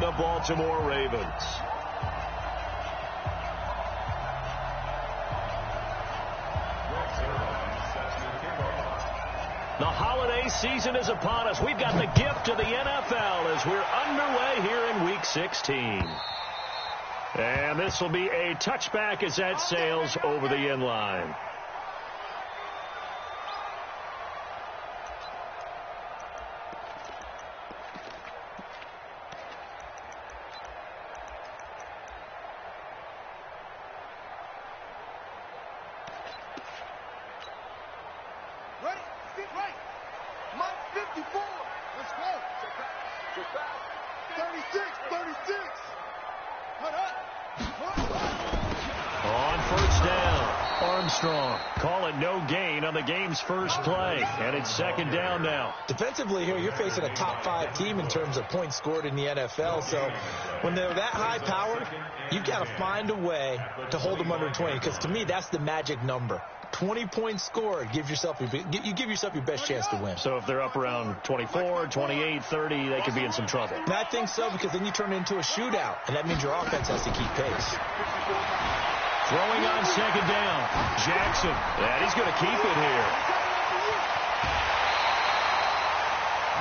the Baltimore Ravens. The holiday season is upon us. We've got the gift of the NFL as we're underway here in Week 16. And this will be a touchback as that sails over the end line. Call it no gain on the game's first play, and it's second down now. Defensively here, you're facing a top 5 team in terms of points scored in the NFL, so when they're that high powered, you've got to find a way to hold them under 20, because to me, that's the magic number. 20 points scored, you give yourself your best chance to win. So if they're up around 24, 28, 30, they could be in some trouble. And I think so, because then you turn it into a shootout, and that means your offense has to keep pace. Throwing on second down. Jackson. And he's going to keep it here.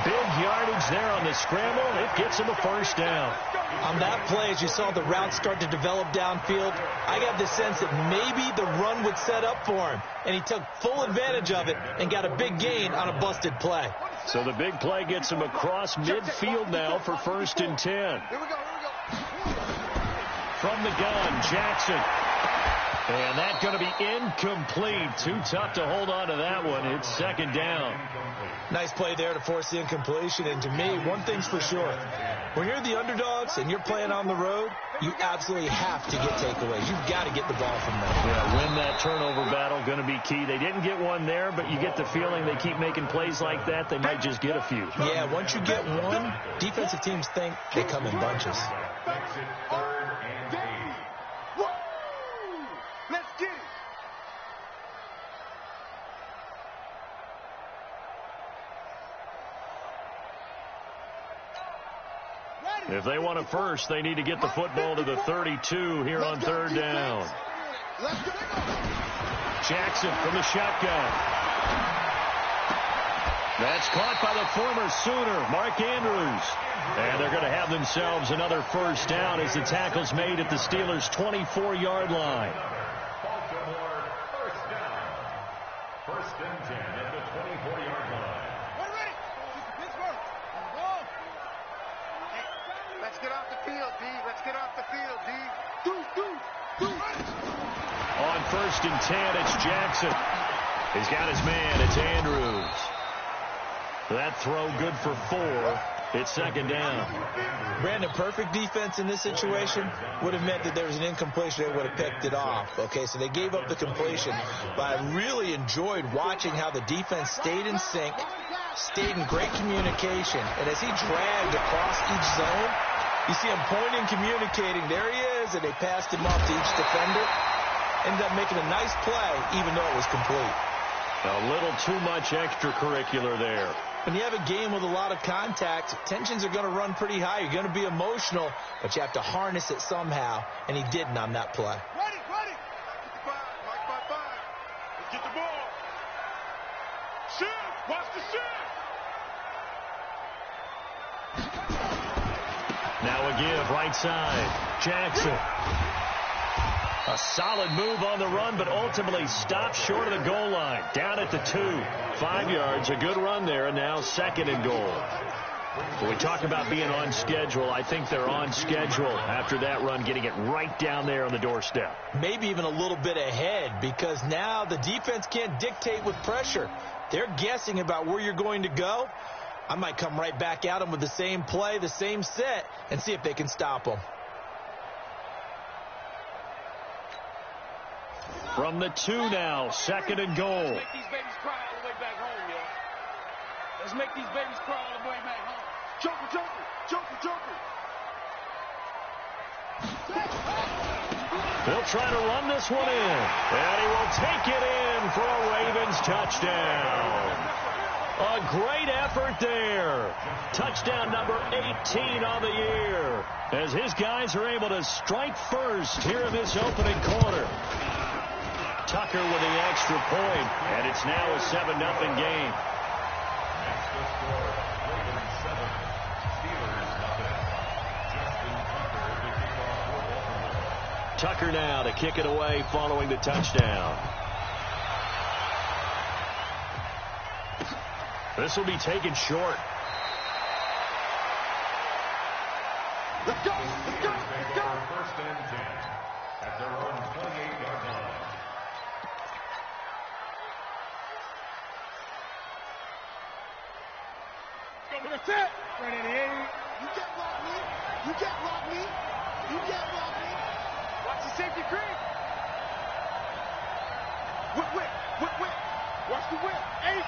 Big yardage there on the scramble. It gets him a first down. On that play, as you saw the route start to develop downfield, I got the sense that maybe the run would set up for him. And he took full advantage of it and got a big gain on a busted play. So the big play gets him across midfield now for 1st and 10. Here we go. From the gun, Jackson. And that's going to be incomplete. Too tough to hold on to that one. It's second down. Nice play there to force the incompletion. And to me, one thing's for sure. When you're the underdogs and you're playing on the road, you absolutely have to get takeaways. You've got to get the ball from them. Yeah, win that turnover battle, going to be key. They didn't get one there, but you get the feeling they keep making plays like that, they might just get a few. Yeah, once you get one, defensive teams think they come in bunches. If they want it first, they need to get the football to the 32 here on 3rd down. Jackson from the shotgun. That's caught by the former Sooner, Mark Andrews. And they're going to have themselves another first down as the tackle's made at the Steelers' 24-yard line. Baltimore, first down. 1st and 10 at the 24-yard line. Let's get off the field, D. Let's get off the field, D. On 1st and 10, it's Jackson. He's got his man. It's Andrews. That throw good for 4. It's second down. Brandon, perfect defense in this situation would have meant that there was an incompletion. They would have picked it off. Okay, so they gave up the completion. But I really enjoyed watching how the defense stayed in sync, stayed in great communication. And as he dragged across each zone, you see him pointing, communicating. There he is, and they passed him off to each defender. Ended up making a nice play, even though it was complete. A little too much extracurricular there. When you have a game with a lot of contact, tensions are going to run pretty high. You're going to be emotional, but you have to harness it somehow, and he didn't on that play. Ready. Get the 5. Mike by 5. Let's get the ball. Shoot. Watch the shoot. Now a give, right side. Jackson. A solid move on the run, but ultimately stopped short of the goal line. Down at the 2. 5 yards, a good run there, and now 2nd and goal. When we talk about being on schedule, I think they're on schedule after that run, getting it right down there on the doorstep. Maybe even a little bit ahead, because now the defense can't dictate with pressure. They're guessing about where you're going to go. I might come right back at them with the same play, the same set, and see if they can stop them. From the 2 now, 2nd and goal. Let's make these babies cry all the way back home, yo. Let's make these babies cry all the way back home. They'll try to run this one in, and he will take it in for a Ravens touchdown. A great effort there. Touchdown number 18 on the year. as his guys are able to strike first here in this opening quarter. Tucker with the extra point, and it's now a 7-0 game. Next to score, Ravens 7, Steelers nothing. Justin Tucker to kick off for Baltimore. Tucker now to kick it away following the touchdown. This will be taken short. Let's go! Let's go! Let's go! First and 10 at their own 28-yard line. That's it. Right in the air. You can't block me. You can't block me. You can't block me. Watch the safety creep. Whip. Watch the whip. Eight.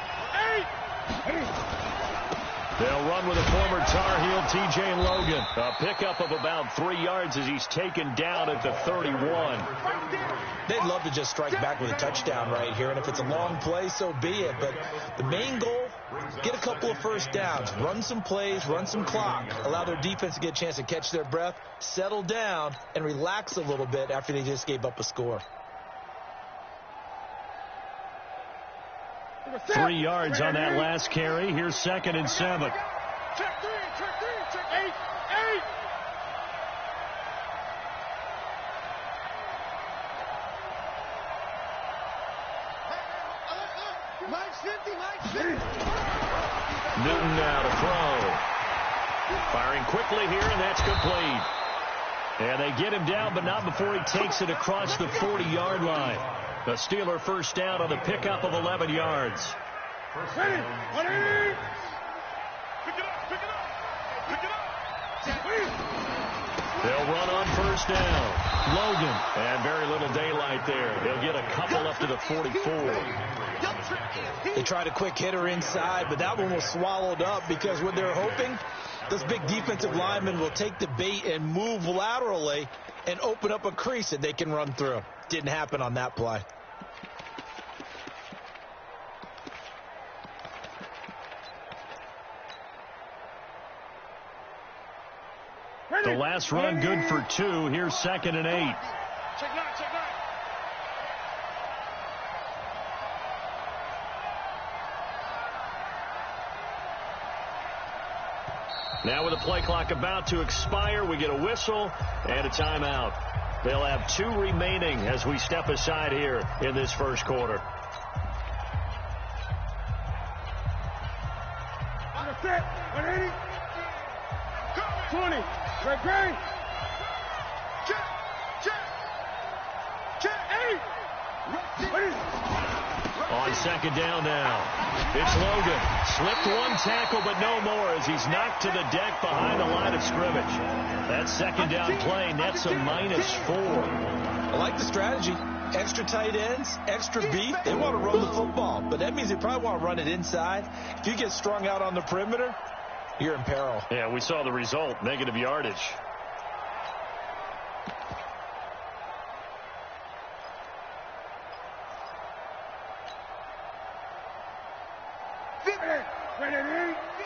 They'll run with a former Tar Heel, T.J. Logan. A pickup of about 3 yards as he's taken down at the 31. They'd love to just strike back with a touchdown right here, and if it's a long play, so be it. But the main goal, get a couple of first downs, run some plays, run some clock, allow their defense to get a chance to catch their breath, settle down, and relax a little bit after they just gave up a score. 3 yards on that last carry. Here's 2nd and 7. Check three. Eight. Mike's 50. Newton now to throw. Firing quickly here, and that's complete. And they get him down, but not before he takes it across the 40-yard line. The Steeler first down on the pickup of 11 yards. Ready. Pick it up. They'll run on first down. Logan. And very little daylight there. They'll get a couple up to the 44. They tried a quick hitter inside, but that one was swallowed up because what they're hoping, those big defensive linemen will take the bait and move laterally and open up a crease that they can run through. Didn't happen on that play. The last run good for 2. Here's 2nd and 8. Check nine. Now with the play clock about to expire, we get a whistle and a timeout. They'll have 2 remaining as we step aside here in this first quarter. That's it. 180. 20. Ready. Check. 8. On 2nd down now. It's Logan. Slipped one tackle, but no more as he's knocked to the deck behind the line of scrimmage. That 2nd down play nets a -4. I like the strategy. Extra tight ends, extra beef. They want to run the football, but that means they probably want to run it inside. If you get strung out on the perimeter, you're in peril. Yeah, we saw the result, negative yardage.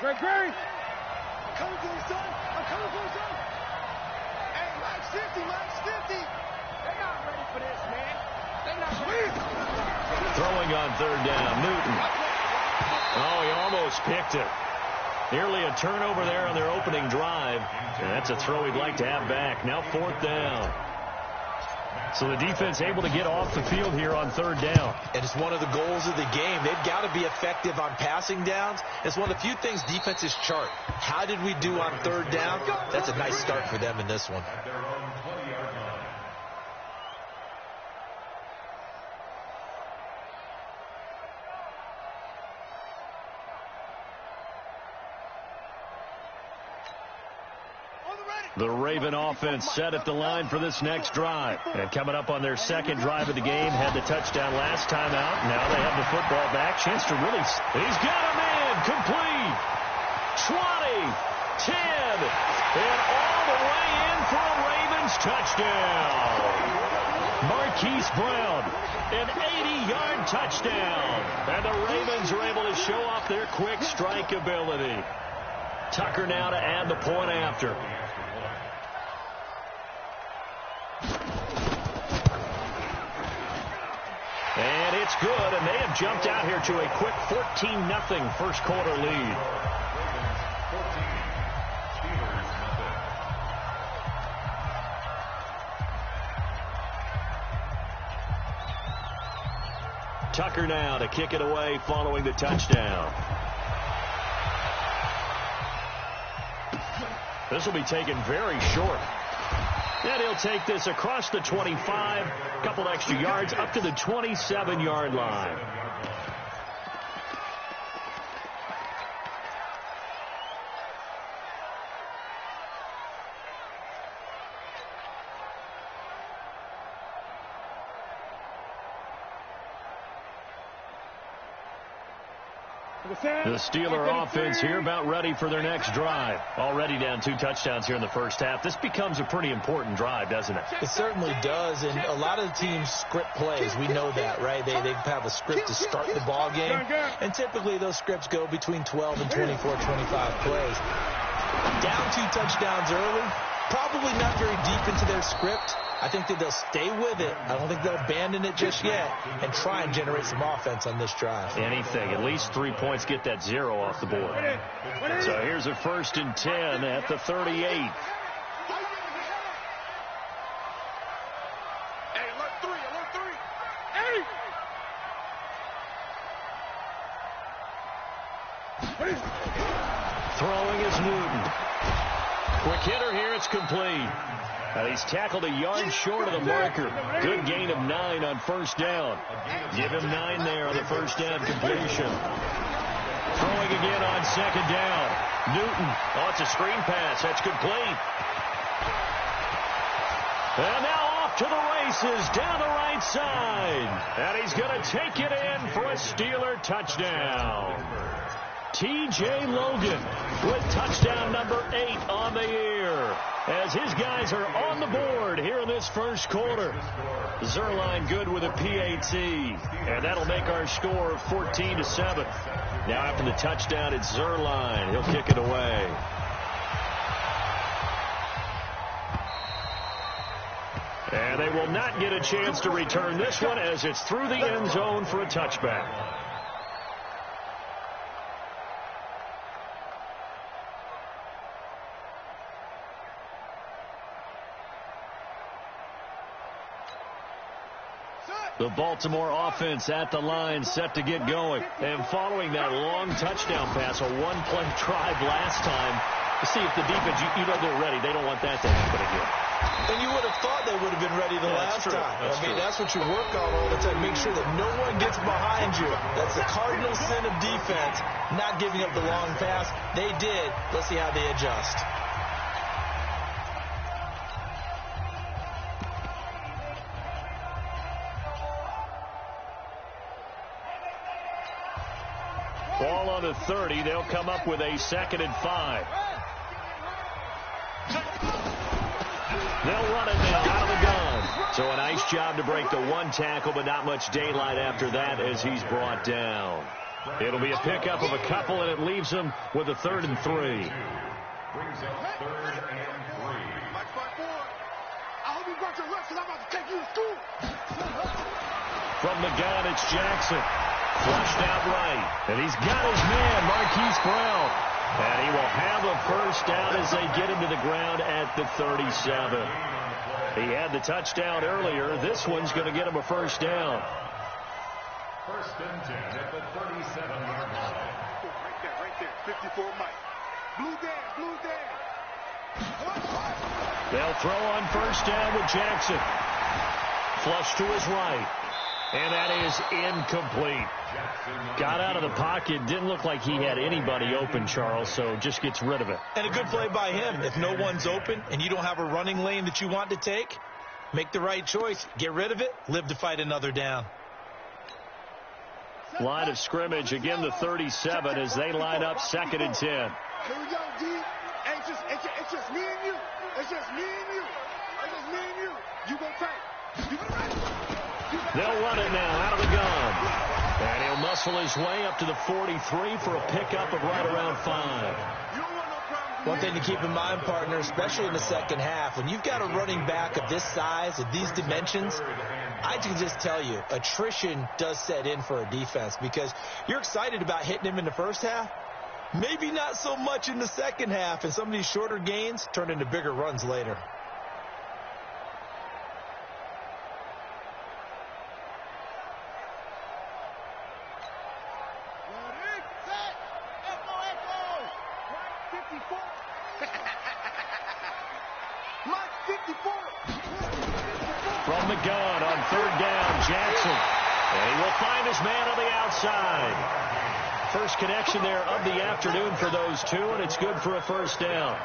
Ready. I'm coming for you, son. Hey, Mike's 50. They're not ready for this, man. They're not ready. Throwing on 3rd down, Newton. Oh, he almost picked it. Nearly a turnover there on their opening drive. And that's a throw he'd like to have back. Now 4th down. So the defense able to get off the field here on 3rd down. And it's one of the goals of the game. They've got to be effective on passing downs. It's one of the few things defenses chart. How did we do on 3rd down? That's a nice start for them in this one. At their own 20-yard line. The Raven offense set at the line for this next drive. And coming up on their 2nd drive of the game, had the touchdown last time out. Now they have the football back. Chance to really... He's got a man. Complete. 20, 10, and all the way in for a Ravens touchdown. Marquise Brown, an 80-yard touchdown. And the Ravens are able to show off their quick strike ability. Tucker now to add the point after. good, and they have jumped out here to a quick 14-0 first quarter lead. Tucker now to kick it away following the touchdown. This will be taken very short. And he'll take this across the 25, a couple extra yards up to the 27-yard line. The Steeler offense here about ready for their next drive. Already down 2 touchdowns here in the first half. This becomes a pretty important drive, doesn't it? It certainly does, and a lot of the teams script plays. We know that, right? They have a script to start the ball game, and typically those scripts go between 12 and 24, 25 plays. Down 2 touchdowns early, probably not very deep into their script. I think that they'll stay with it. I don't think they'll abandon it just yet and try and generate some offense on this drive. Anything. At least 3 points, get that 0 off the board. So here's a 1st and 10 at the 38. Hey, alert 3, alert 3. Hey! Throwing is Newton. Quick hitter here. It's complete. And he's tackled a yard short of the marker. Good gain of 9 on first down. Give him 9 there on the first down completion. Throwing again on second down. Newton. Oh, it's a screen pass. That's complete. And now off to the races down the right side. And he's going to take it in for a Steeler touchdown. T.J. Logan with touchdown number 8 on the year, as his guys are on the board here in this first quarter. Zuerlein good with a PAT, and that'll make our score 14-7. Now after the touchdown, it's Zuerlein. He'll kick it away. And they will not get a chance to return this one, as it's through the end zone for a touchback. The Baltimore offense at the line, set to get going. And following that long touchdown pass, a one-play drive last time, to see if the defense, you know they're ready. They don't want that to happen again. And you would have thought they would have been ready the last time. That's what you work on all the time. Make sure that no one gets behind you. That's the cardinal sin of defense, not giving up the long pass. They did. Let's see how they adjust. Ball on the 30. They'll come up with a 2nd and 5. They'll run it now out of the gun. So a nice job to break the 1 tackle, but not much daylight after that as he's brought down. It'll be a pickup of a couple, and it leaves them with a 3rd and 3. Brings up 3rd and 3. Mike 5-4. I hope you brought your reps, because I'm about to take you to school. From the gun, it's Jackson. Flushed out right. And he's got his man, Marquise Brown. And he will have a first down as they get him to the ground at the 37. He had the touchdown earlier. This one's going to get him a first down. 1st and 10 at the 37-yard line. Right there. 54 Mike. Blue Dan. They'll throw on first down with Jackson. Flush to his right. And that is incomplete. Got out of the pocket. Didn't look like he had anybody open, Charles, so just gets rid of it. And a good play by him. If no one's open and you don't have a running lane that you want to take, make the right choice. Get rid of it. Live to fight another down. Line of scrimmage, again the 37 as they line up 2nd and 10. Here we go, D. It's just me and you. It's just me and you. It's just me and you. You gonna take. You gonna take. They'll run it now out of the gun. And he'll muscle his way up to the 43 for a pickup of right around 5. You don't want no problems One thing to keep in mind, partner, especially in the second half, when you've got a running back of this size, of these dimensions, I can just tell you, attrition does set in for a defense because you're excited about hitting him in the first half. Maybe not so much in the second half, and some of these shorter gains turn into bigger runs later. From the gun on third down, Jackson. And he will find his man on the outside. First connection there of the afternoon for those two, and it's good for a first down.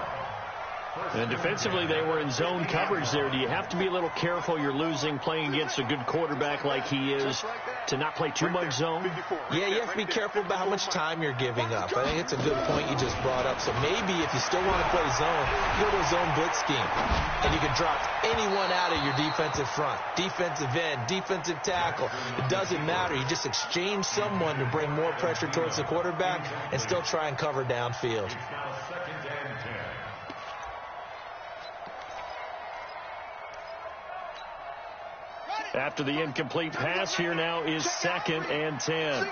And defensively, they were in zone coverage there. Do you have to be a little careful? You're losing playing against a good quarterback like he is to not play too much zone? Yeah, you have to be careful about how much time you're giving up. I think it's a good point you just brought up. So maybe if you still want to play zone, go to a zone blitz scheme. And you can drop anyone out of your defensive front. Defensive end, defensive tackle. It doesn't matter. You just exchange someone to bring more pressure towards the quarterback and still try and cover downfield. After the incomplete pass, here now is 2nd and 10. Single.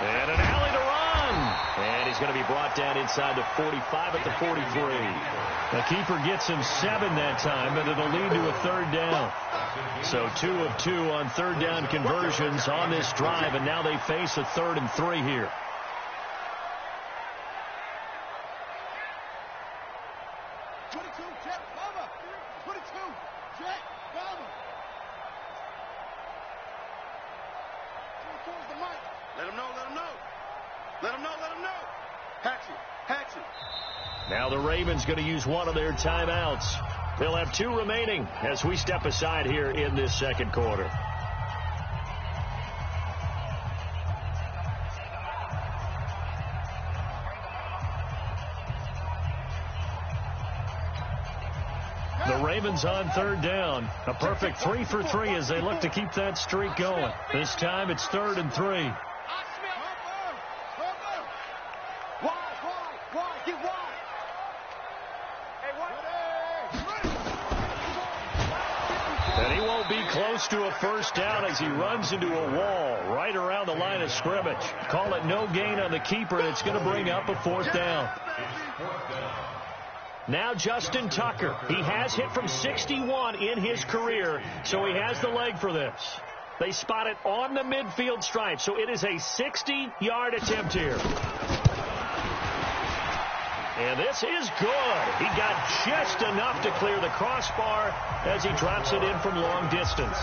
And an alley to run. And he's going to be brought down inside the 45 at the 43. The keeper gets him 7 that time, but it'll lead to a third down. So 2 of 2 on third down conversions on this drive, and now they face a 3rd and 3 here. Now the Ravens going to use one of their timeouts. They'll have 2 remaining as we step aside here in this second quarter. The Ravens on third down. A perfect 3 for 3 as they look to keep that streak going. This time it's 3rd and 3. And he won't be close to a first down as he runs into a wall right around the line of scrimmage. Call it no gain on the keeper, and it's going to bring up a 4th down. Now Justin Tucker. He has hit from 61 in his career, so he has the leg for this. They spot it on the midfield stripe, so it is a 60-yard attempt here. And this is good. He got just enough to clear the crossbar as he drops it in from long distance.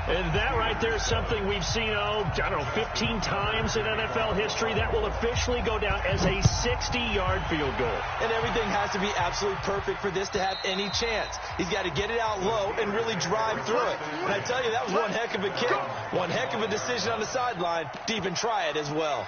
And that right there is something we've seen, 15 times in NFL history. That will officially go down as a 60-yard field goal. And everything has to be absolutely perfect for this to have any chance. He's got to get it out low and really drive through it. And I tell you, that was one heck of a kick. One heck of a decision on the sideline to even try it as well.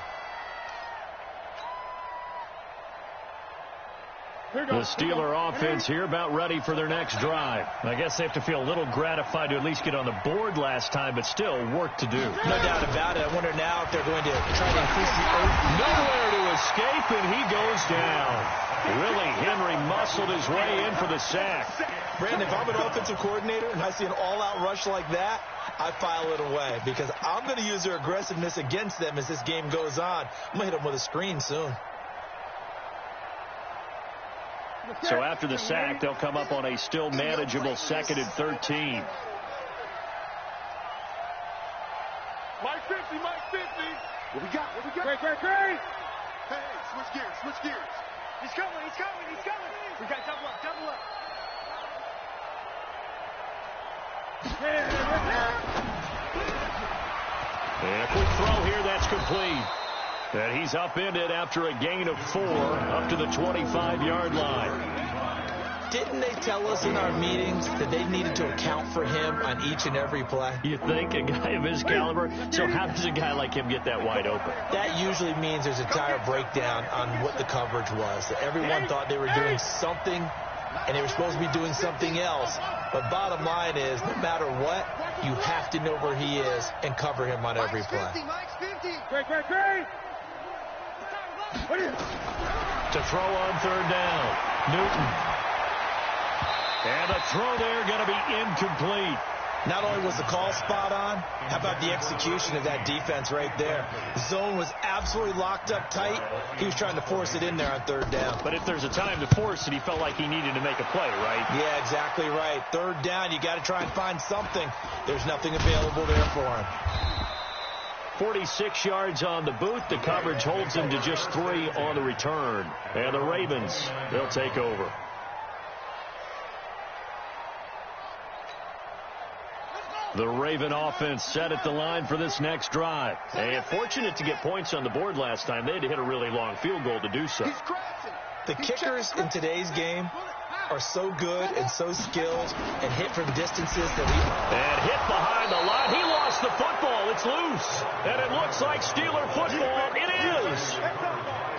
The Steeler offense here about ready for their next drive. I guess they have to feel a little gratified to at least get on the board last time, but still work to do. No doubt about it. I wonder now if they're going to try to increase the urgency. Nowhere to escape, and he goes down. Willie Henry muscled his way in for the sack. Brandon, if I'm an offensive coordinator and I see an all-out rush like that, I file it away because I'm going to use their aggressiveness against them as this game goes on. I'm going to hit them with a screen soon. So after the sack, they'll come up on a still manageable 2nd and 13. Mike 50. What we got? Great. Hey, switch gears. He's coming. We got double up. And a quick throw here, that's complete. And he's upended after a gain of 4 up to the 25-yard line. Didn't they tell us in our meetings that they needed to account for him on each and every play? You think a guy of his caliber? So how does a guy like him get that wide open? That usually means there's a tire breakdown on what the coverage was. That everyone thought they were doing something, and they were supposed to be doing something else. But bottom line is, no matter what, you have to know where he is and cover him on every play. Mike's 50. Great. To throw on third down, Newton. And the throw there going to be incomplete. Not only was the call spot on, how about the execution of that defense right there? The zone was absolutely locked up tight. He was trying to force it in there on third down. But if there's a time to force it, he felt like he needed to make a play, right? Yeah, exactly right. Third down, you got to try and find something. There's nothing available there for him. 46 yards on the boot. The coverage holds him to just 3 on the return. And the Ravens, they'll take over. The Raven offense set at the line for this next drive. And fortunate to get points on the board last time. They had to hit a really long field goal to do so. The kickers in today's game are so good and so skilled and hit from distances that And hit behind the line. He lost the football. It's loose. And it looks like Steeler football. It is.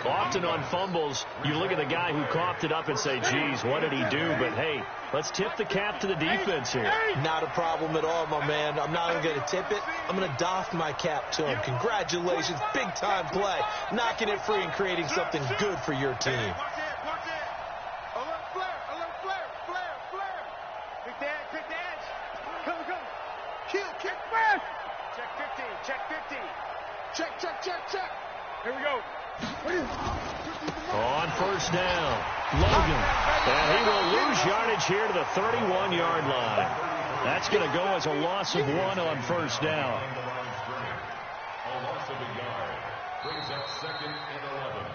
Often on fumbles, you look at the guy who coughed it up and say, geez, what did he do? But, hey, let's tip the cap to the defense here. Not a problem at all, my man. I'm not even going to tip it. I'm going to doff my cap to him. Congratulations. Big-time play. Knocking it free and creating something good for your team. Check. Here we go. On first down, Logan. And he will lose yardage here to the 31-yard line. That's going to go as a loss of 1 on first down. A loss of a yard brings up 2nd and 11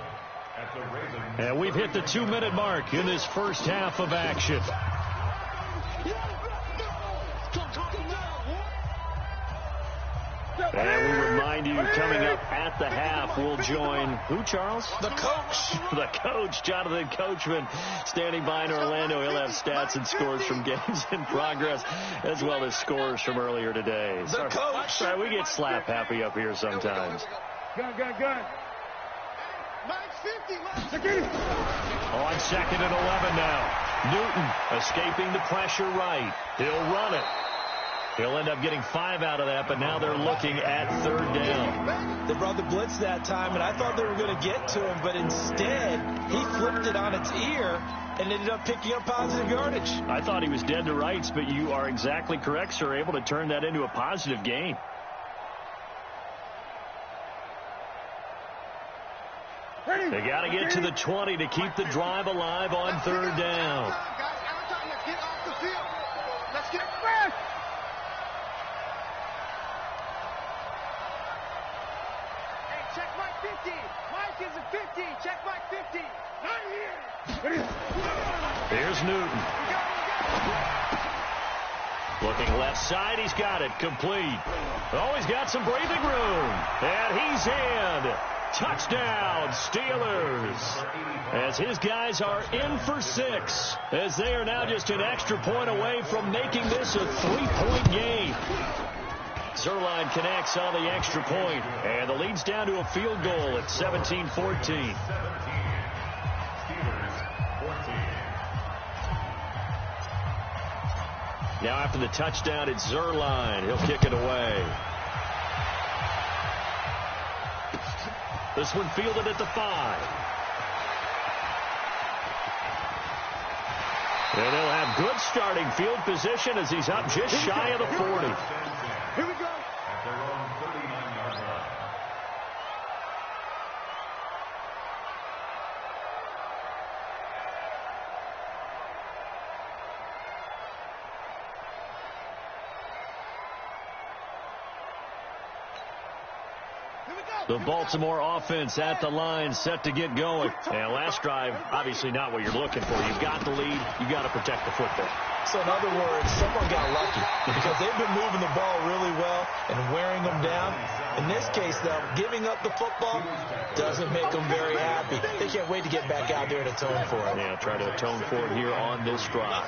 at the Ravens. And we've hit the 2-minute mark in this first half of action. And we remind you, coming up at the half, we'll join who, Charles? The coach. The coach, Jonathan Coachman, standing by in Orlando. He'll have stats and scores from games in progress, as well as scores from earlier today. The coach. Sorry, we get slap happy up here sometimes. Gun. Mike's 50. On 2nd and 11 now. Newton escaping the pressure right. He'll run it. He'll end up getting 5 out of that, but now they're looking at third down. They brought the blitz that time, and I thought they were going to get to him, but instead, he flipped it on its ear and ended up picking up positive yardage. I thought he was dead to rights, but you are exactly correct, sir. Able to turn that into a positive gain. They got to get to the 20 to keep the drive alive on third down. Let's get fresh. Check Mike 50. Mike is a 50. Check Mike 50. Not here. Here's Newton. Looking left side. He's got it. Complete. Oh, he's got some breathing room. And he's in. Touchdown, Steelers. As his guys are in for 6. As they are now just an extra point away from making this a 3-point game. Zerline connects on the extra point, and the lead's down to a field goal at 17-14. 17. Steelers 14. Now after the touchdown, it's Zerline. He'll kick it away. This one fielded at the 5. And they'll have good starting field position as he's up just shy of the 40. Here we go. At their own 39-yard line. The Baltimore offense at the line, set to get going. And last drive, obviously not what you're looking for. You've got the lead. You've got to protect the football. So, in other words, someone got lucky because they've been moving the ball really well and wearing them down. In this case, though, giving up the football doesn't make them very happy. They can't wait to get back out there and atone for it. Yeah, try to atone for it here on this drive.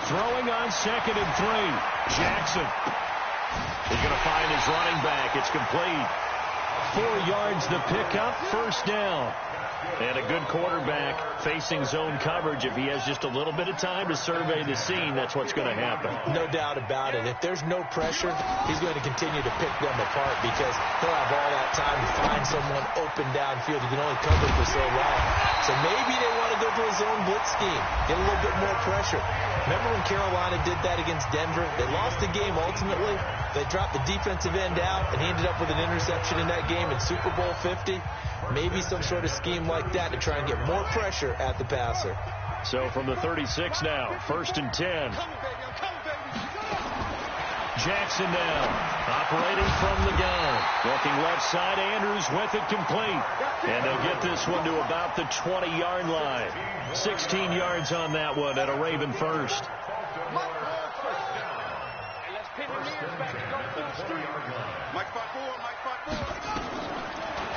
Throwing on 2nd and 3. Jackson. He's going to find his running back. It's complete. 4 yards the pickup, first down. And a good quarterback facing zone coverage. If he has just a little bit of time to survey the scene, that's what's going to happen. No doubt about it. If there's no pressure, he's going to continue to pick them apart because he'll have all that time to find someone open downfield. He can only cover for so long. So maybe they want to go to a zone blitz scheme, get a little bit more pressure. Remember when Carolina did that against Denver? They lost the game ultimately. They dropped the defensive end out, and he ended up with an interception in that game in Super Bowl 50. Maybe some sort of scheme like that to try and get more pressure at the passer. So from the 36 now, 1st and 10. Jackson now, operating from the gun. Looking left side, Andrews with it complete. And they'll get this one to about the 20-yard line. 16 yards on that one at a Raven first.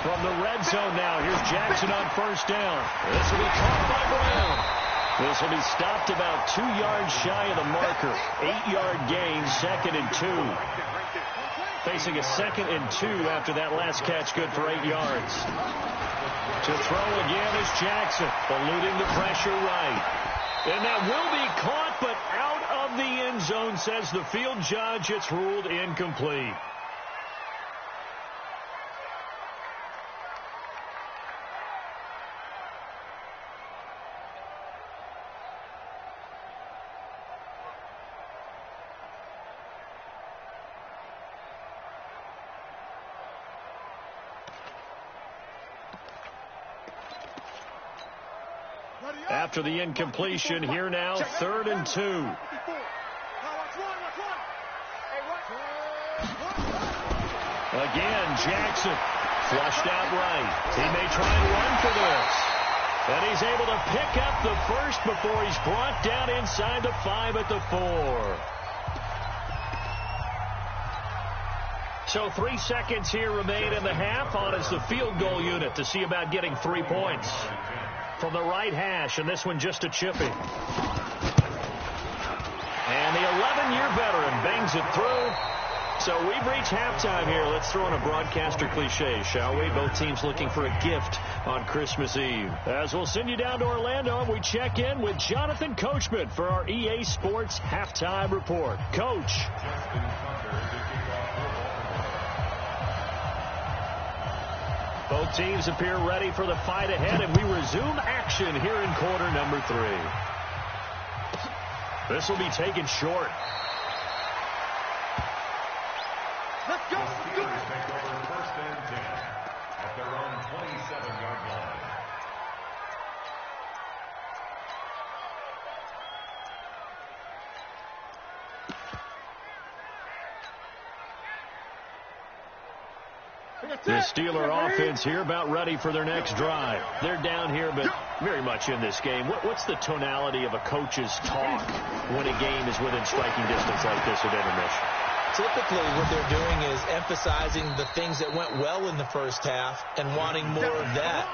From the red zone now, here's Jackson on 1st down. This will be caught by Brown. This will be stopped about 2 yards shy of the marker. 8-yard gain, 2nd and 2. Facing a 2nd and 2 after that last catch, good for 8 yards. To throw again is Jackson, eluding the pressure right. And that will be caught, but out of the end zone, says the field judge. It's ruled incomplete. After the incompletion, here now, 3rd and 2. Again, Jackson flushed out right. He may try and run for this. And he's able to pick up the first before he's brought down inside the 5 at the 4. So 3 seconds here remain in the half. On is the field goal unit to see about getting 3 points. From the right hash, and this one just a chipping. And the 11-year veteran bangs it through. So we've reached halftime here. Let's throw in a broadcaster cliche, shall we? Both teams looking for a gift on Christmas Eve. As we'll send you down to Orlando, and we check in with Jonathan Coachman for our EA Sports Halftime Report. Coach. Both teams appear ready for the fight ahead, and we resume action here in quarter number 3. This will be taken short. Let's go. Take over 1st and 10 at their own 27-yard line. The Steeler offense here about ready for their next drive. They're down here, but very much in this game. What's the tonality of a coach's talk when a game is within striking distance like this at intermission? Typically, what they're doing is emphasizing the things that went well in the first half and wanting more of that.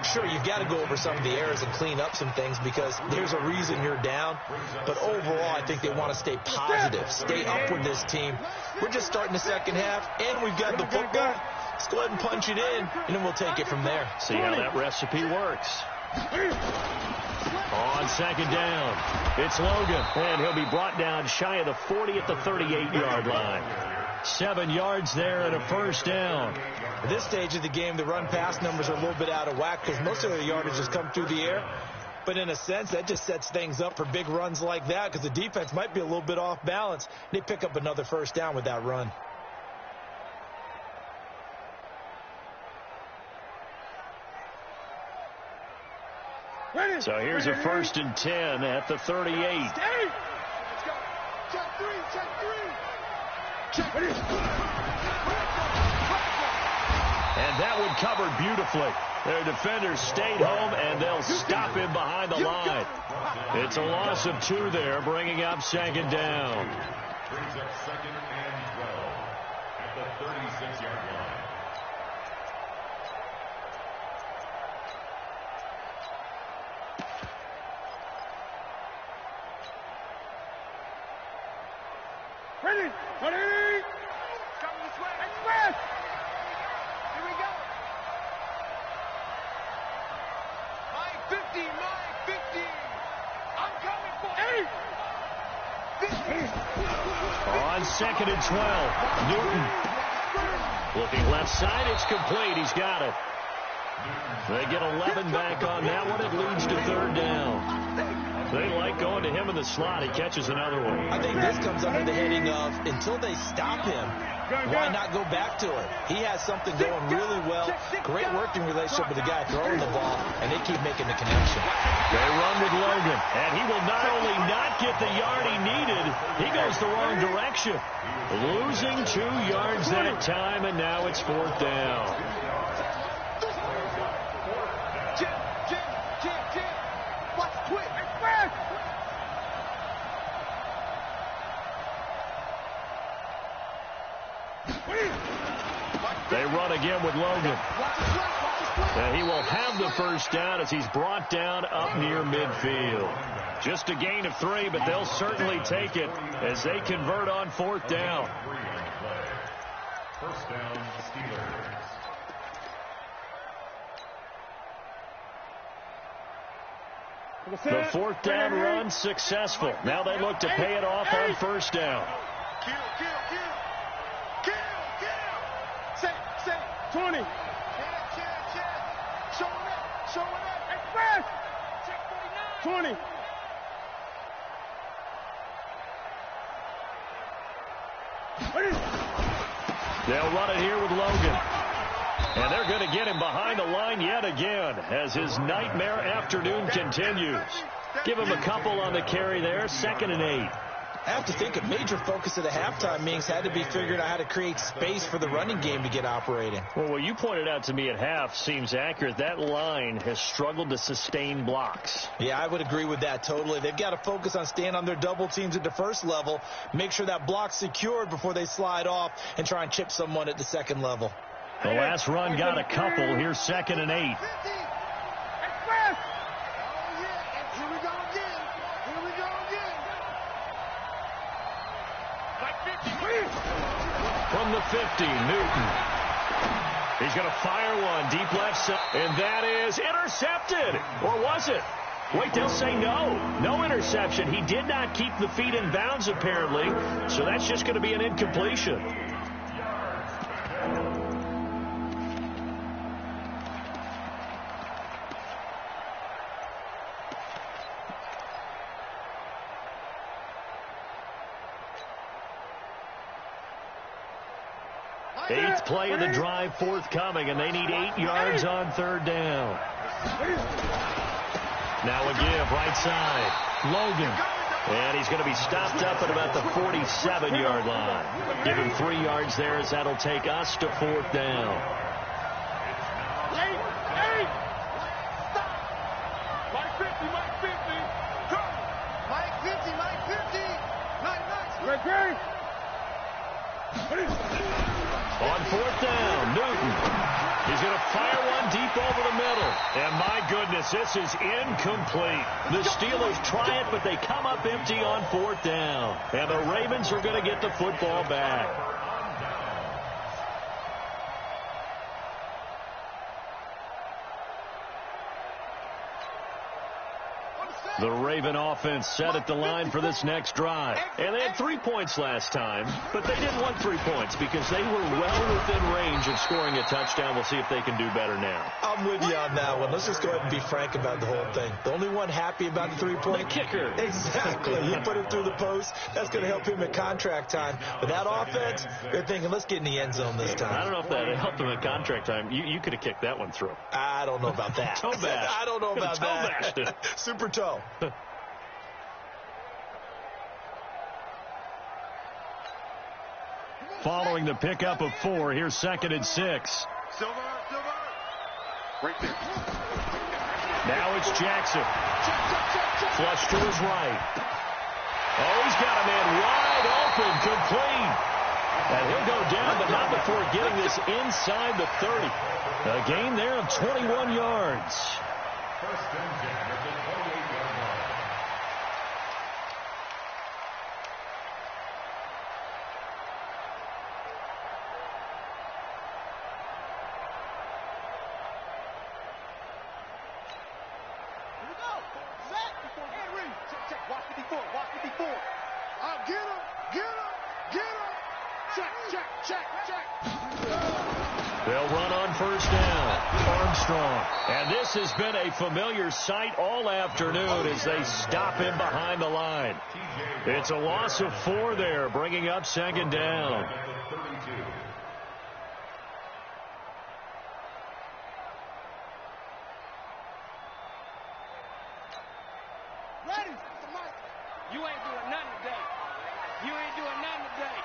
Sure, you've got to go over some of the errors and clean up some things because there's a reason you're down. But overall, I think they want to stay positive, stay up with this team. We're just starting the second half, and we've got the football. Let's go ahead and punch it in, and then we'll take it from there. See how that recipe works. On 2nd down, it's Logan, and he'll be brought down shy of the 40 at the 38-yard line. 7 yards there and a 1st down. At this stage of the game, the run-pass numbers are a little bit out of whack because most of their yardage has come through the air. But in a sense, that just sets things up for big runs like that because the defense might be a little bit off balance. They pick up another 1st down with that run. So here's a 1st and 10 at the 38. Let's go. Check 3, check 3. Check 3. And that one covered beautifully. Their defenders stayed home, and they'll stop him behind the line. It's a loss of 2 there, bringing up second down. Brings up second and 12 at the 36-yard line. Ready? Ready? Coming this way. Express! Here we go. My 50, my 50. I'm coming for 8. 50. On second and 12, Newton. Looking left side, it's complete. He's got it. They get 11 back on that one. It leads to third down. They like going to him in the slot. He catches another one. I think this comes under the heading of, until they stop him, why not go back to it? He has something going really well. Great working relationship with the guy throwing the ball, and they keep making the connection. They run with Logan, and he will not only not get the yard he needed, he goes the wrong direction. Losing 2 yards that time, and now it's fourth down. They run again with Logan. And he will have the first down as he's brought down up near midfield. Just a gain of 3, but they'll certainly take it as they convert on fourth down. First down, Steelers. The fourth down run successful. Now they look to pay it off on first down. Kill. 20. Check. Show it up. Express. Check 49. 20. They'll run it here with Logan. And they're going to get him behind the line yet again as his nightmare afternoon continues. Give him a couple on the carry there, 2nd and 8. I have to think a major focus of the halftime meetings had to be figuring out how to create space for the running game to get operating. Well, what you pointed out to me at half seems accurate. That line has struggled to sustain blocks. Yeah, I would agree with that totally. They've got to focus on staying on their double teams at the first level, make sure that block's secured before they slide off, and try and chip someone at the second level. The last run got a couple. Here's 2nd and 8. From the 50, Newton. He's going to fire one deep left side, and that is intercepted. Or was it? Wait, they'll say no. No interception. He did not keep the feet in bounds, apparently, so that's just going to be an incompletion. Eighth play of the drive forthcoming, and they need 8 yards on third down. Now a give, right side. Logan. And he's going to be stopped up at about the 47-yard line. Give him 3 yards there as that'll take us to fourth down. Mike 50. Nice. On fourth down, Newton. He's going to fire one deep over the middle. And my goodness, this is incomplete. The Steelers try it, but they come up empty on fourth down. And the Ravens are going to get the football back. The Raven offense set at the line for this next drive. And they had 3 points last time, but they didn't want 3 points because they were well within range of scoring a touchdown. We'll see if they can do better now. I'm with you on that one. Let's just go ahead and be frank about the whole thing. The only one happy about the 3-point? The kicker. Exactly. He put it through the post. That's going to help him at contract time. But that offense, they're thinking, let's get in the end zone this time. I don't know if that helped him at contract time. You could have kicked that one through. I don't know about that. Toe bash. I don't know about that. Toe bashed. Super toe. Following the pickup of 4, here's 2nd and 6. Silver. Right there. Now it's Jackson. Flush to his right. Oh, he's got a man wide open, complete. And he'll go down, but not before getting this inside the 30. A gain there of 21 yards. First and 10 at the 28-yard line. Here we go. Set. Henry. Check. Watch the before. Get him. Check. They'll run on first down. Armstrong. And this has been a familiar sight all afternoon as they stop him behind the line. It's a loss of 4 there, bringing up second down. Ready. You ain't doing nothing today.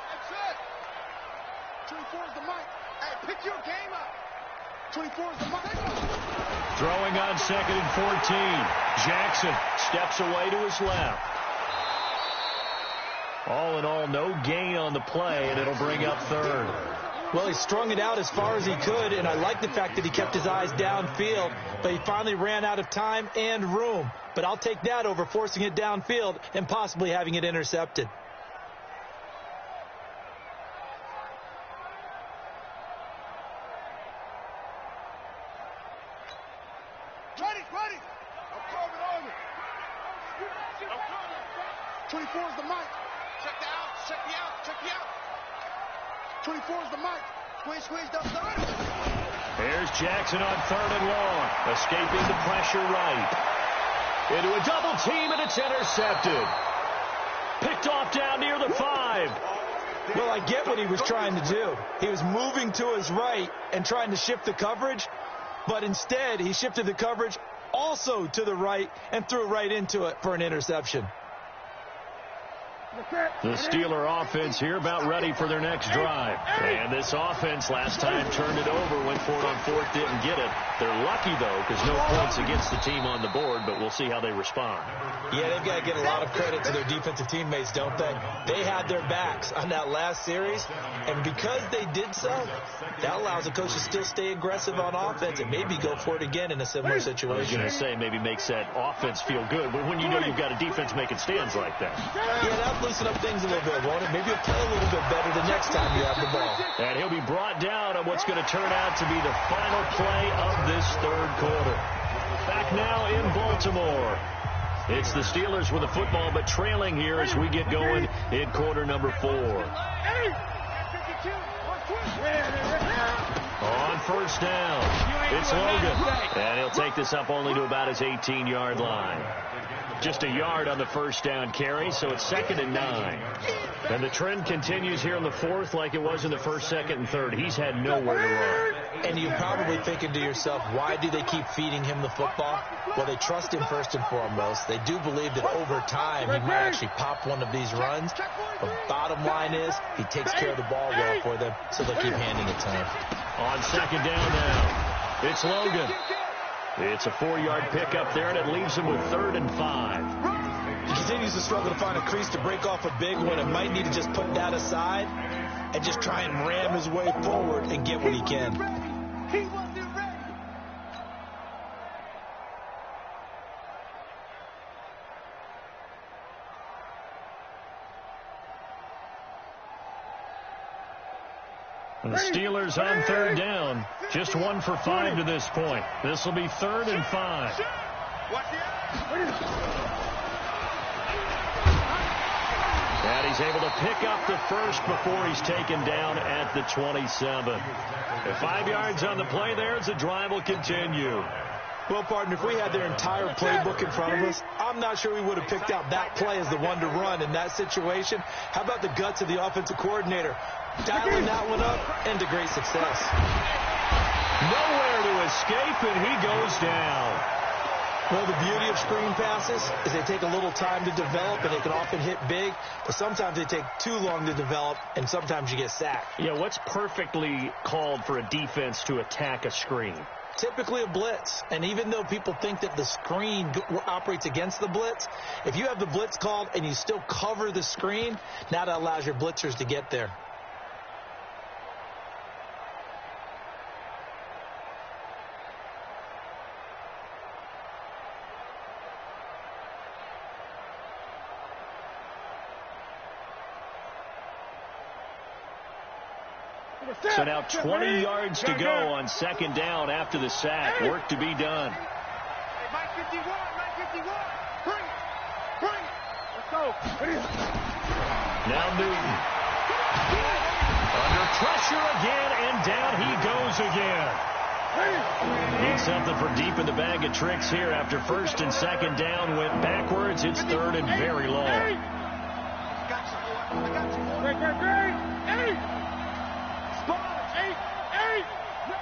That's it. 24 is the mic. Hey, pick your game up. 24 is the mic. Throwing on second and 14. Jackson steps away to his left. All in all, no gain on the play, and it'll bring up third. Well, he strung it out as far as he could, and I like the fact that he kept his eyes downfield, but he finally ran out of time and room. But I'll take that over forcing it downfield and possibly having it intercepted. Ready. I'm coming on it. 24 is the mic. Check the out. 24 is the mic. Squeeze, don't start it. Here's Jackson on third and long. Escaping the pressure right. Into a double team, and it's intercepted. Picked off down near the 5. Well, I get what he was trying to do. He was moving to his right and trying to shift the coverage, but instead he shifted the coverage also to the right and threw right into it for an interception. The Steeler offense here about ready for their next drive. And this offense last time turned it over, went for it on fourth, didn't get it. They're lucky, though, because no points against the team on the board, but we'll see how they respond. Yeah, they've got to get a lot of credit to their defensive teammates, don't they? They had their backs on that last series, and because they did so, that allows the coach to still stay aggressive on offense and maybe go for it again in a similar I was situation. going to say maybe makes that offense feel good, but when you know you've got a defense making stands like that. Yeah, that'll loosen up things a little bit, won't it? Maybe you'll play a little bit better the next time you have the ball. And he'll be brought down on what's going to turn out to be the final play of this third quarter. Back now in Baltimore. It's the Steelers with the football, but trailing here as we get going in quarter number 4. On first down, it's Logan. And he'll take this up only to about his 18-yard line. Just a yard on the first down carry, so it's second and 9. And the trend continues here in the fourth like it was in the first, second, and third. He's had nowhere to run. And you're probably thinking to yourself, why do they keep feeding him the football? Well, they trust him first and foremost. They do believe that over time he might actually pop one of these runs. But bottom line is he takes care of the ball well for them, so they'll keep handing it to him. On second down now, it's Logan. It's a 4-yard pickup there, and it leaves him with third and 5. He continues to struggle to find a crease to break off a big one and might need to just put that aside and just try and ram his way forward and get what he can. He wasn't ready. The Steelers on third down, just 1 for 5 to this point. This will be third and 5. And he's able to pick up the first before he's taken down at the 27. 5 yards on the play there as the drive will continue. Well, partner, if we had their entire playbook in front of us, I'm not sure we would have picked out that play as the one to run in that situation. How about the guts of the offensive coordinator? Dialing that one up into great success. Nowhere to escape, and he goes down. Well, the beauty of screen passes is they take a little time to develop, and they can often hit big, but sometimes they take too long to develop, and sometimes you get sacked. Yeah, what's perfectly called for a defense to attack a screen? Typically a blitz, and even though people think that the screen operates against the blitz, if you have the blitz called and you still cover the screen, now that allows your blitzers to get there. So now 20 yards to go on second down after the sack. Work to be done. Mike 51, Mike 51. Bring it. Bring it. Let's go. Now Newton. Under pressure again, and down he goes again. Need something for deep in the bag of tricks here after first and second down went backwards. It's third and very long. I got you, boy. I got you, boy. Great. 8. Spot. 8. No.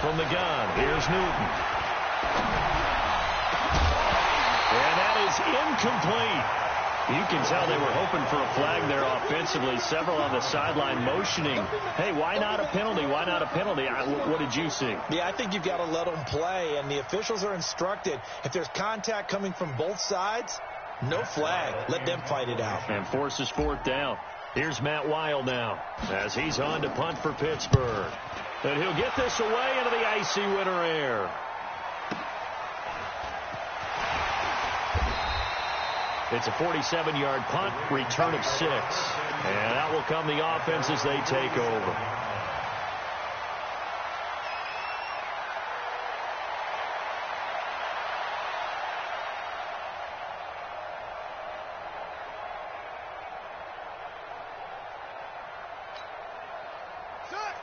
From the gun, here's Newton. And that is incomplete. You can tell they were hoping for a flag there offensively. Several on the sideline motioning, hey, why not a penalty? Why not a penalty? What did you see? Yeah, I think you've got to let them play, and the officials are instructed. If there's contact coming from both sides, no flag. Let them fight it out. And forces fourth down. Here's Matt Weil now as he's on to punt for Pittsburgh. And he'll get this away into the icy winter air. It's a 47-yard punt, return of 6. And out will come the offense as they take over.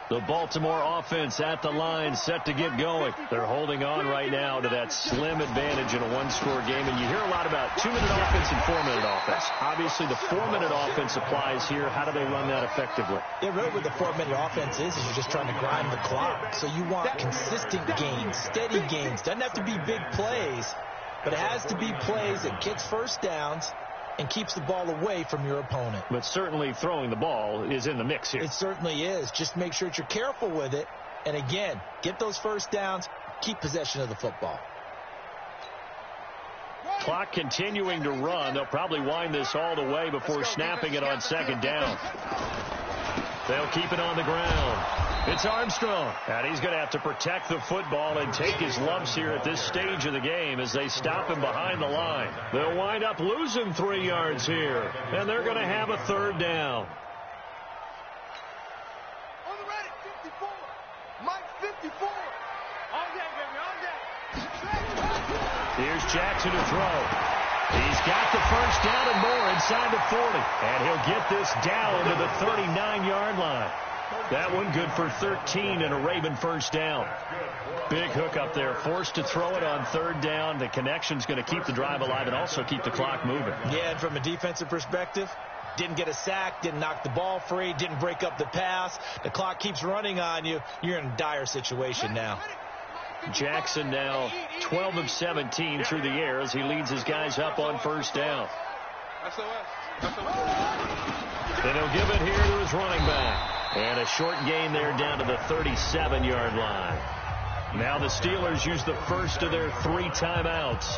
The Baltimore offense at the line, set to get going. They're holding on right now to that slim advantage in a one-score game. And you hear a lot about 2-minute offense and 4-minute offense. Obviously, the 4-minute offense applies here. How do they run that effectively? Yeah, really what the 4-minute offense is you're just trying to grind the clock. So you want consistent gains, steady gains. Doesn't have to be big plays, but it has to be plays that gets first downs and keeps the ball away from your opponent. But certainly throwing the ball is in the mix here. It certainly is. Just make sure that you're careful with it. And again, get those first downs, keep possession of the football. Clock continuing to run. They'll probably wind this all the way before snapping it on second down. They'll keep it on the ground. It's Armstrong. And he's going to have to protect the football and take his lumps here at this stage of the game as they stop him behind the line. They'll wind up losing 3 yards here. And they're going to have a third down. On the ready, 54. Mike 54. On deck, baby, on deck. Here's Jackson to throw. He's got the first down and more inside the 40. And he'll get this down to the 39-yard line. That one good for 13 and a Raven first down. Big hook up there. Forced to throw it on third down. The connection's going to keep the drive alive and also keep the clock moving. Yeah, and from a defensive perspective, didn't get a sack, didn't knock the ball free, didn't break up the pass. The clock keeps running on you. You're in a dire situation now. Jackson now 12 of 17 through the air as he leads his guys up on first down. Then he'll give it here to his running back. And a short gain there down to the 37-yard line. Now the Steelers use the first of their 3 timeouts.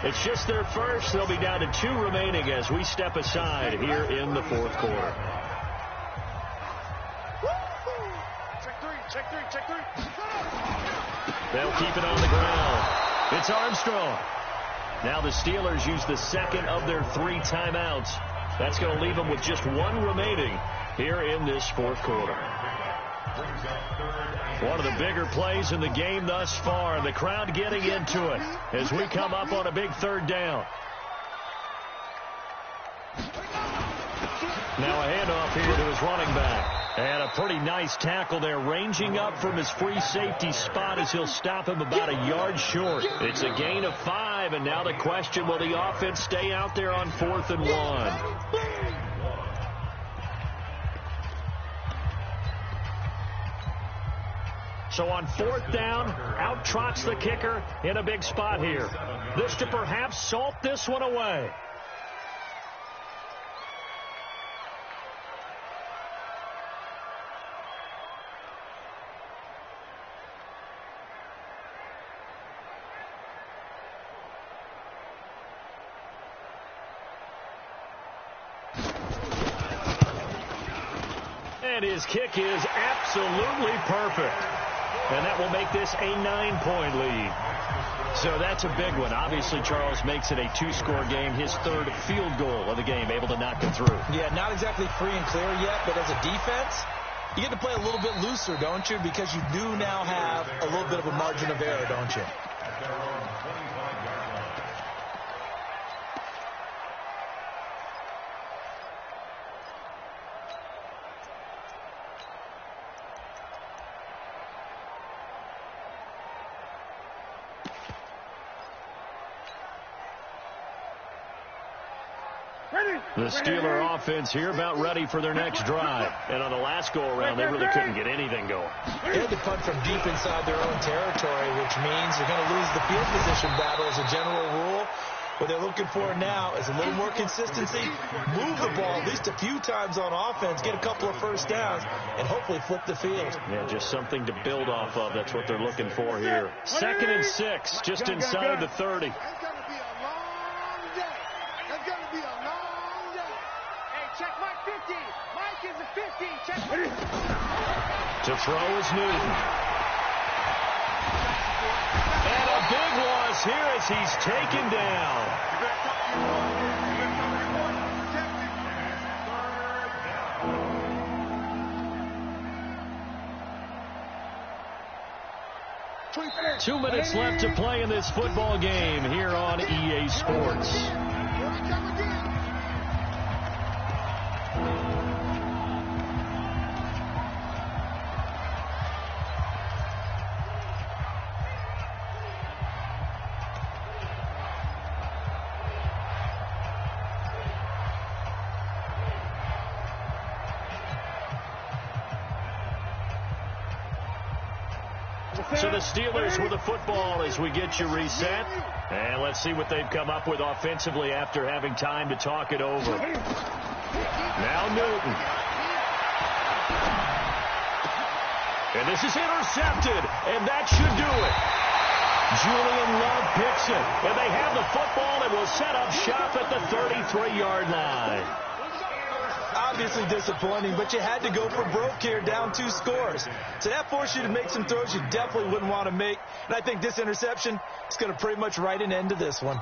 It's just their first. They'll be down to 2 remaining as we step aside here in the fourth quarter. Check three. They'll keep it on the ground. It's Armstrong. Now the Steelers use the second of their 3 timeouts. That's going to leave them with just 1 remaining here in this fourth quarter. One of the bigger plays in the game thus far. The crowd getting into it as we come up on a big third down. Now a handoff here to his running back. And a pretty nice tackle there, ranging up from his free safety spot as he'll stop him about a yard short. It's a gain of 5, and now the question, will the offense stay out there on 4th and 1? So on fourth down, out trots the kicker in a big spot here. This to perhaps salt this one away. And his kick is absolutely perfect. And that will make this a 9-point lead. So that's a big one. Obviously, Charles makes it a 2-score game. His third field goal of the game, able to knock it through. Yeah, not exactly free and clear yet, but as a defense, you get to play a little bit looser, don't you? Because you do now have a little bit of a margin of error, don't you? The Steeler offense here about ready for their next drive. And on the last go-around, they really couldn't get anything going. They had to punt from deep inside their own territory, which means they're going to lose the field position battle as a general rule. What they're looking for now is a little more consistency, move the ball at least a few times on offense, get a couple of first downs, and hopefully flip the field. Yeah, just something to build off of. That's what they're looking for here. 2nd and 6, just inside the 30. It's going to be a long day. It's going to be a long day. Hey, check Mike 50. Mike is a 50. Check. To throw is Newton. And a big loss here as he's taken down. Two minutes left to play in this football game here on EA Sports. So the Steelers with the football as we get you reset. And let's see what they've come up with offensively after having time to talk it over. Now Newton. And this is intercepted. And that should do it. Julian Love picks it. And they have the football and will set up shop at the 33-yard line. Obviously disappointing, but you had to go for broke here, down 2 scores. So that forced you to make some throws you definitely wouldn't want to make. And I think this interception is going to pretty much write an end to this one.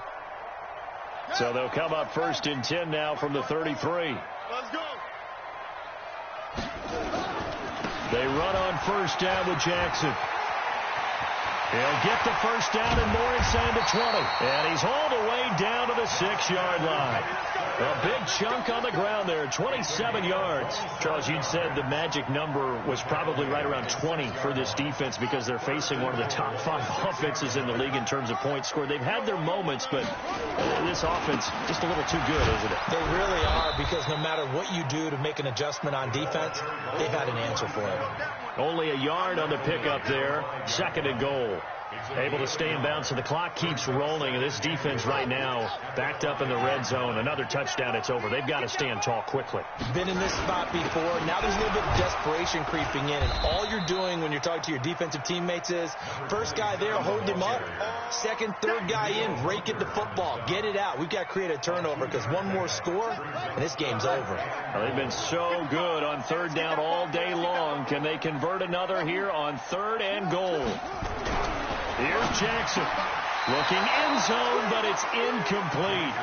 So they'll come up 1st and 10 now from the 33. Let's go. They run on 1st down with Jackson. He'll get the first down and more inside the 20. And he's hauled away down to the 6-yard line. A big chunk on the ground there, 27 yards. Charles, you'd said the magic number was probably right around 20 for this defense because they're facing one of the top 5 offenses in the league in terms of points scored. They've had their moments, but this offense just a little too good, isn't it? They really are, because no matter what you do to make an adjustment on defense, they've had an answer for it. Only a yard on the pickup there. 2nd and goal. Able to stay in bounds, so the clock keeps rolling. And this defense right now backed up in the red zone. Another touchdown, it's over. They've got to stand tall quickly. Been in this spot before. Now there's a little bit of desperation creeping in. And all you're doing when you're talking to your defensive teammates is, first guy there, hold him up. Second, third guy in, break it to football. Get it out. We've got to create a turnover, because one more score, and this game's over. Well, they've been so good on 3rd down all day long. Can they convert another here on 3rd and goal? Here's Jackson. Looking end zone, but it's incomplete.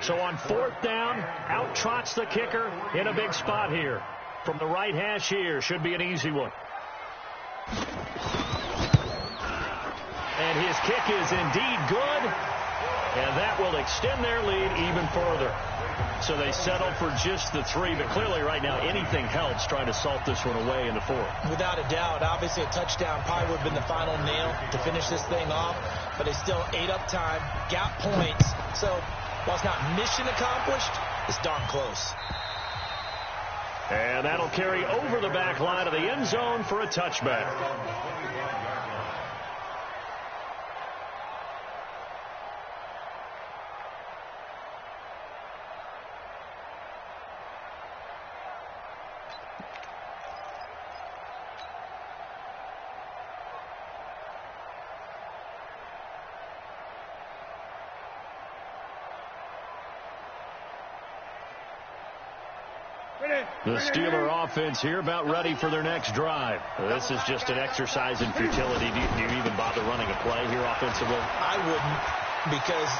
So on 4th down, out trots the kicker in a big spot here. From the right hash here, should be an easy one. And his kick is indeed good. And that will extend their lead even further. So they settle for just the 3, but clearly right now anything helps trying to salt this one away in the 4th. Without a doubt, obviously a touchdown probably would have been the final nail to finish this thing off, but they still ate up time, got points. So while it's not mission accomplished, it's darn close. And that'll carry over the back line of the end zone for a touchback. The Steeler offense here about ready for their next drive. This is just an exercise in futility. Do you even bother running a play here offensively? I wouldn't, because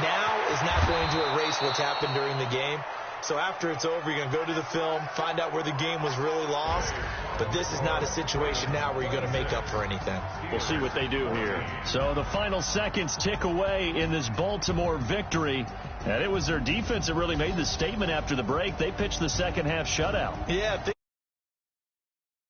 now is not going to erase what's happened during the game. So after it's over, you're going to go to the film, find out where the game was really lost. But this is not a situation now where you're going to make up for anything. We'll see what they do here. So the final seconds tick away in this Baltimore victory. And it was their defense that really made the statement after the break. They pitched the second half shutout. Yeah,